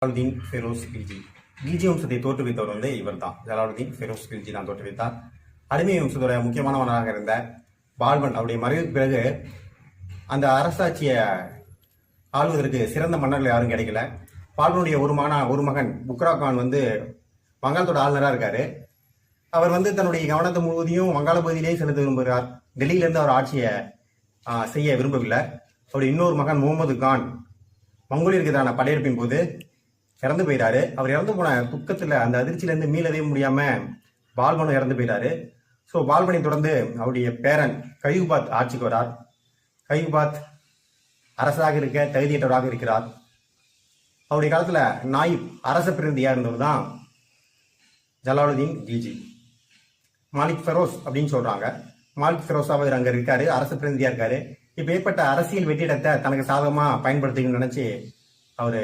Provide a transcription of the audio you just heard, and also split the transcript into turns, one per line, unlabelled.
ஜலாலுதீன் ஃபெரோஸ் கில்ஜி. கில்ஜி வம்சத்தை தோற்றுவித்தவர் இவர் தான். ஜலாலுதீன் ஃபெரோஸ் கில்ஜி தான் தோற்றுவித்தார். அடிமை வம்சத்தோட முக்கியமானவனாக இருந்த பால்பன் அவருடைய மறைவுக்கு பிறகு அந்த அரசாட்சியை ஆளுவதற்கு சிறந்த மன்னர்கள் யாரும் கிடைக்கல. பால்பனுடைய ஒரு மகன் புக்ரா கான் வங்காளத்தோட ஆளுநராக இருக்காரு. அவர் தன்னுடைய கவனத்தை முழுவதையும் வங்காள பகுதியிலேயே செலுத்த விரும்புகிறார். டெல்லியிலிருந்து அவர் ஆட்சியை செய்ய விரும்பவில்லை. அவருடைய இன்னொரு மகன் முகமது கான் மங்கோலியருக்கு எதிரான படையெடுப்பின் போது இறந்து போயிட்டாரு. அவர் இறந்து போன துக்கத்துல அந்த அதிர்ச்சியிலிருந்து மீளவே முடியாம பால்பனும் இறந்து போயிட்டாரு. ஸோ பால்பனை தொடர்ந்து அவருடைய பேரன் கயூபாத் ஆட்சிக்கு வரார். கயூபாத் அரசாக இருக்க தகுதியற்றவராக இருக்கிறார். அவருடைய காலத்துல நாயிப் அரச பிரதிநிதியா இருந்தவர் தான் ஜலாலுதீன் கில்ஜி. மாலிக் ஃபெரோஸ் அப்படின்னு சொல்றாங்க. மாலிக் ஃபெரோஸா அவர் அங்க இருக்காரு, அரசு பிரதிநிதியா இருக்காரு. இப்ப ஏற்பட்ட அரசியல் வெற்றிடத்தை தனக்கு சாதகமா பயன்படுத்திக்கணும்னு நினைச்சு அவரு